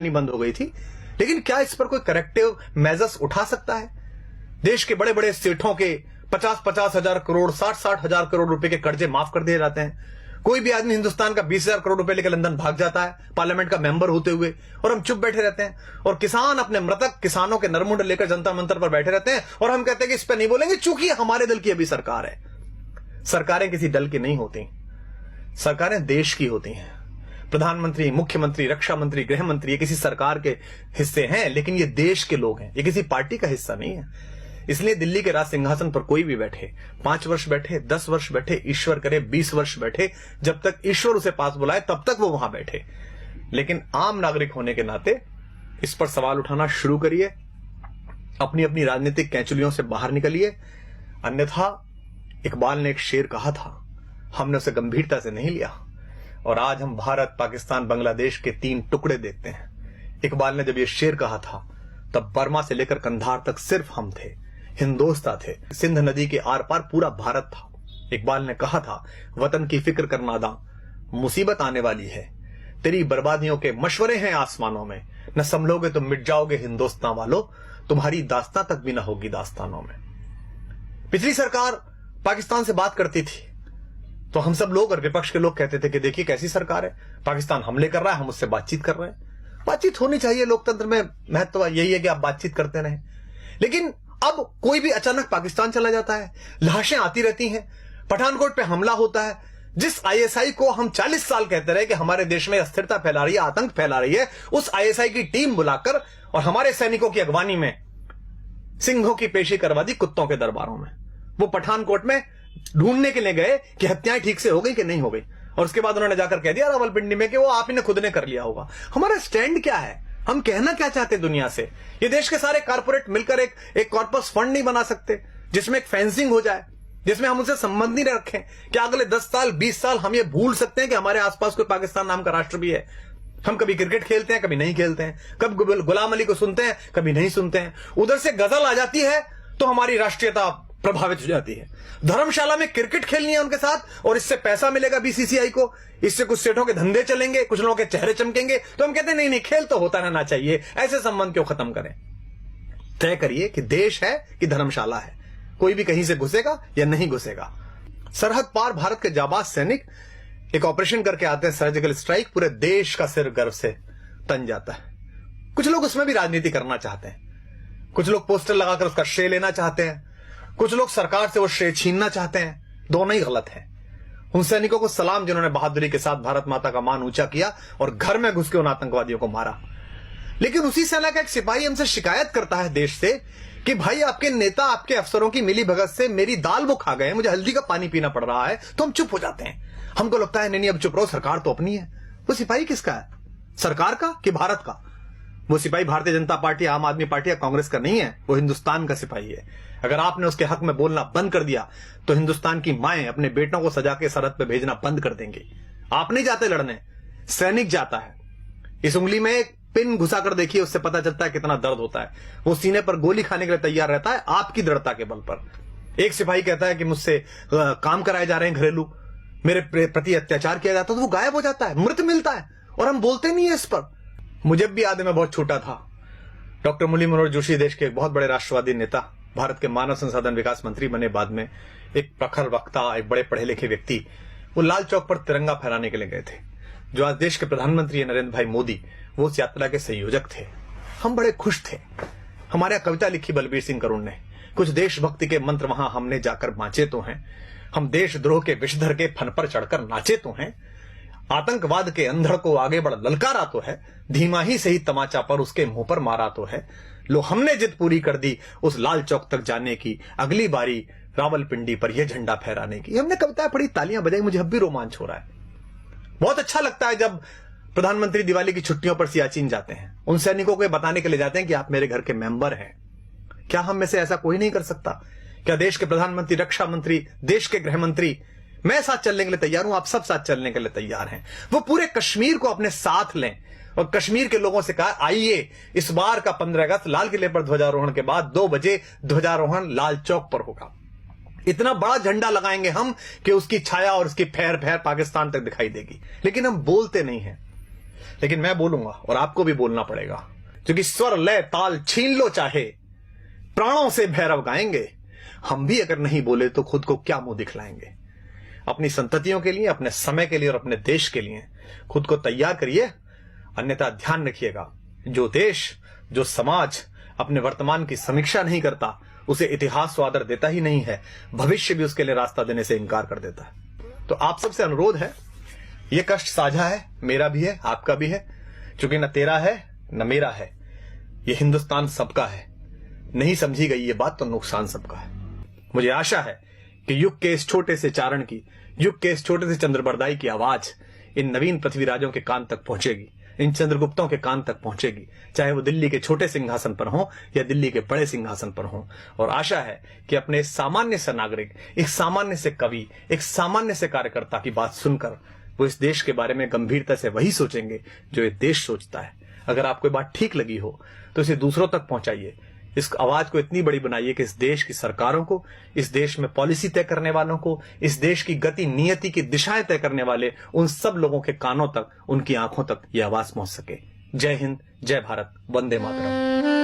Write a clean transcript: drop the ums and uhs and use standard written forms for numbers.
नहीं बंद हो गई थी, लेकिन क्या इस पर कोई करेक्टिव मेजर्स उठा सकता है? देश के बड़े बड़े सेठों के 50-50 हजार करोड़ 60-60 हजार करोड़ रुपए के कर्जे माफ कर दिए जाते हैं। कोई भी आदमी हिंदुस्तान का 20,000 करोड़ रुपए लेकर लंदन भाग जाता है पार्लियामेंट का मेंबर होते हुए, और हम चुप बैठे रहते हैं। और किसान अपने मृतक किसानों के नरमुंड लेकर जनता मंत्र पर बैठे रहते हैं, और हम कहते हैं कि इस पर नहीं बोलेंगे चूंकि हमारे दल की अभी सरकार है। सरकारें किसी दल की नहीं होती, सरकारें देश की होती हैं। प्रधानमंत्री, मुख्यमंत्री, रक्षा मंत्री, गृह मंत्री ये किसी सरकार के हिस्से हैं, लेकिन ये देश के लोग हैं, ये किसी पार्टी का हिस्सा नहीं है। इसलिए दिल्ली के राज सिंहासन पर कोई भी बैठे, 5 वर्ष बैठे, 10 वर्ष बैठे, ईश्वर करे 20 वर्ष बैठे, जब तक ईश्वर उसे पास बुलाए तब तक वो वहां बैठे। लेकिन आम नागरिक होने के नाते इस पर सवाल उठाना शुरू करिए, अपनी अपनी राजनीतिक कैंचुलियों से बाहर निकलिए। अन्यथा इकबाल ने एक शेर कहा था, हमने उसे गंभीरता से नहीं लिया, और आज हम भारत, पाकिस्तान, बांग्लादेश के 3 टुकड़े देखते हैं। इकबाल ने जब यह शेर कहा था तब बर्मा से लेकर कंधार तक सिर्फ हम थे, हिंदोस्तां थे, सिंध नदी के आर पार पूरा भारत था। इकबाल ने कहा था, वतन की फिक्र कर नादां, मुसीबत आने वाली है, तेरी बर्बादियों के मशवरे हैं आसमानों में, न संभलोगे तो मिट जाओगे हिंदुस्तान वालों, तुम्हारी दास्तां तक भी न होगी दास्तानों में। पिछली सरकार पाकिस्तान से बात करती थी तो हम सब लोग और विपक्ष के लोग कहते थे कि देखिए कैसी सरकार है, पाकिस्तान हमले कर रहा है, हम उससे बातचीत कर रहे हैं। बातचीत होनी चाहिए, लोकतंत्र में महत्व यही है कि आप बातचीत करते रहें। लेकिन अब कोई भी अचानक पाकिस्तान चला जाता है, लाशें आती रहती हैं, पठानकोट पे हमला होता है। जिस आईएसआई को हम 40 साल कहते रहे कि हमारे देश में अस्थिरता फैला रही है, आतंक फैला रही है, उस आईएसआई की टीम बुलाकर और हमारे सैनिकों की अगवानी में सिंहों की पेशी करवा दी कुत्तों के दरबारों में। वो पठानकोट में ढूंढने के लिए गए कि हत्याएं ठीक से हो गई कि नहीं हो गई, और उसके बाद उन्होंने जाकर कह दिया रावलपिंडी में कि वो आप ही ने खुद ने कर लिया होगा। हमारा स्टैंड क्या है, हम कहना क्या चाहते हैं दुनिया से? ये देश के सारे कारपोरेट मिलकर एक कॉर्पस फंड नहीं बना सकते जिसमें एक फेंसिंग हो जाए, जिसमें हम उनसे संबंध नहीं रखें? क्या अगले 10 साल 20 साल हम ये भूल सकते हैं कि हमारे आसपास कोई पाकिस्तान नाम का राष्ट्र भी है? हम कभी क्रिकेट खेलते हैं, कभी नहीं खेलते हैं, कब गुलाम अली को सुनते हैं, कभी नहीं सुनते हैं। उधर से गजल आ जाती है तो हमारी राष्ट्रीयता प्रभावित हो जाती है। धर्मशाला में क्रिकेट खेलनी है उनके साथ और इससे पैसा मिलेगा बीसीसीआई को, इससे कुछ सेठों के धंधे चलेंगे, कुछ लोगों के चेहरे चमकेंगे, तो हम कहते हैं नहीं नहीं, खेल तो होता रहना चाहिए, ऐसे संबंध क्यों खत्म करें? तय करिए कि देश है कि धर्मशाला है, कोई भी कहीं से घुसेगा या नहीं घुसेगा। सरहद पार भारत के जाबाज सैनिक एक ऑपरेशन करके आते हैं, सर्जिकल स्ट्राइक, पूरे देश का सिर गर्व से तन जाता है। कुछ लोग उसमें भी राजनीति करना चाहते हैं, कुछ लोग पोस्टर लगाकर उसका श्रेय लेना चाहते हैं, कुछ लोग सरकार से वो श्रेय छीनना चाहते हैं। दोनों ही गलत है। उन सैनिकों को सलाम जिन्होंने बहादुरी के साथ भारत माता का मान ऊंचा किया और घर में घुस के उन आतंकवादियों को मारा। लेकिन उसी सेना का एक सिपाही हमसे शिकायत करता है देश से कि भाई आपके नेता, आपके अफसरों की मिली भगत से मेरी दाल वो खा गए, मुझे हल्दी का पानी पीना पड़ रहा है। तो हम चुप हो जाते हैं, हमको लगता है नहीं अब चुप रहो, सरकार तो अपनी है। वो सिपाही किसका है, सरकार का कि भारत का? वो सिपाही भारतीय जनता पार्टी, आम आदमी पार्टी या कांग्रेस का नहीं है, वो हिंदुस्तान का सिपाही है। अगर आपने उसके हक में बोलना बंद कर दिया तो हिंदुस्तान की माएं अपने बेटों को सजा के सरहद पे भेजना बंद कर देंगे। आप नहीं जाते लड़ने, सैनिक जाता है। इस उंगली में एक पिन घुसा कर देखिए, उससे पता चलता है कितना दर्द होता है। वो सीने पर गोली खाने के लिए तैयार रहता है आपकी दृढ़ता के बल पर। एक सिपाही कहता है कि मुझसे काम कराए जा रहे हैं घरेलू, मेरे प्रति अत्याचार किया जाता है, तो वो गायब हो जाता है, मृत मिलता है, और हम बोलते नहीं है इस पर। मुझे भी याद है, मैं बहुत छोटा था, डॉक्टर मुरली मनोहर जोशी देश के एक बहुत बड़े राष्ट्रवादी नेता, भारत के मानव संसाधन विकास मंत्री बने बाद में, एक प्रखर वक्ता, एक बड़े पढ़े लिखे व्यक्ति, वो लाल चौक पर तिरंगा फहराने के लिए गए थे। जो आज देश के प्रधानमंत्री नरेंद्र भाई मोदी, वो उस यात्रा के संयोजक थे। हम बड़े खुश थे। हमारे यहाँ कविता लिखी बलबीर सिंह करुण ने, कुछ देशभक्ति के मंत्र वहां हमने जाकर बांचे तो हैं, हम देशद्रोह के विषधर के फन पर चढ़कर नाचे तो हैं, आतंकवाद के अंधड़ को आगे बढ़ ललकारा तो है, धीमा ही सही तमाचा पर उसके मुंह पर मारा तो है, लो हमने जिद पूरी कर दी उस लाल चौक तक जाने की, अगली बारी रावलपिंडी पर यह झंडा फहराने की। हमने कविताएं पढ़ी, तालियां बजाई, मुझे अब भी रोमांच हो रहा है। बहुत अच्छा लगता है जब प्रधानमंत्री दिवाली की छुट्टियों पर सियाचिन जाते हैं, उन सैनिकों को बताने के लिए जाते हैं कि आप मेरे घर के मेंबर हैं। क्या हम में से ऐसा कोई नहीं कर सकता? क्या देश के प्रधानमंत्री, रक्षा मंत्री, देश के गृह मंत्री, मैं साथ चलने के लिए तैयार हूं, आप सब साथ चलने के लिए तैयार हैं। वो पूरे कश्मीर को अपने साथ लें और कश्मीर के लोगों से कहा आइए इस बार का 15 अगस्त लाल किले पर ध्वजारोहण के बाद 2 बजे ध्वजारोहण लाल चौक पर होगा। इतना बड़ा झंडा लगाएंगे हम कि उसकी छाया और उसकी फैर फैर पाकिस्तान तक दिखाई देगी। लेकिन हम बोलते नहीं हैं। लेकिन मैं बोलूंगा और आपको भी बोलना पड़ेगा, क्योंकि स्वर लय ताल छीन लो चाहे, प्राणों से भैरव गाएंगे। हम भी अगर नहीं बोले तो खुद को क्या मुंह दिखलाएंगे। अपनी संततियों के लिए, अपने समय के लिए और अपने देश के लिए खुद को तैयार करिए। अन्यथा ध्यान रखिएगा, जो देश, जो समाज अपने वर्तमान की समीक्षा नहीं करता, उसे इतिहास तो आदर देता ही नहीं है, भविष्य भी उसके लिए रास्ता देने से इनकार कर देता है। तो आप सबसे अनुरोध है, यह कष्ट साझा है, मेरा भी है, आपका भी है, क्योंकि न तेरा है न मेरा है, यह हिंदुस्तान सबका है। नहीं समझी गई ये बात तो नुकसान सबका है। मुझे आशा है कि युग के इस छोटे से चारण की, युग के इस छोटे से चंद्रबरदाई की आवाज इन नवीन पृथ्वीराजों के कान तक पहुंचेगी, इन चंद्रगुप्तों के कान तक पहुंचेगी, चाहे वो दिल्ली के छोटे सिंहासन पर हो या दिल्ली के बड़े सिंहासन पर हो। और आशा है कि अपने सामान्य से नागरिक, एक सामान्य से कवि, एक सामान्य से कार्यकर्ता की बात सुनकर वो इस देश के बारे में गंभीरता से वही सोचेंगे जो ये देश सोचता है। अगर आपको ये बात ठीक लगी हो तो इसे दूसरों तक पहुंचाइए, इस आवाज को इतनी बड़ी बनाइए कि इस देश की सरकारों को, इस देश में पॉलिसी तय करने वालों को, इस देश की गति नियति की दिशाएं तय करने वाले उन सब लोगों के कानों तक, उनकी आंखों तक यह आवाज पहुंच सके। जय हिंद, जय भारत, वंदे मातरम।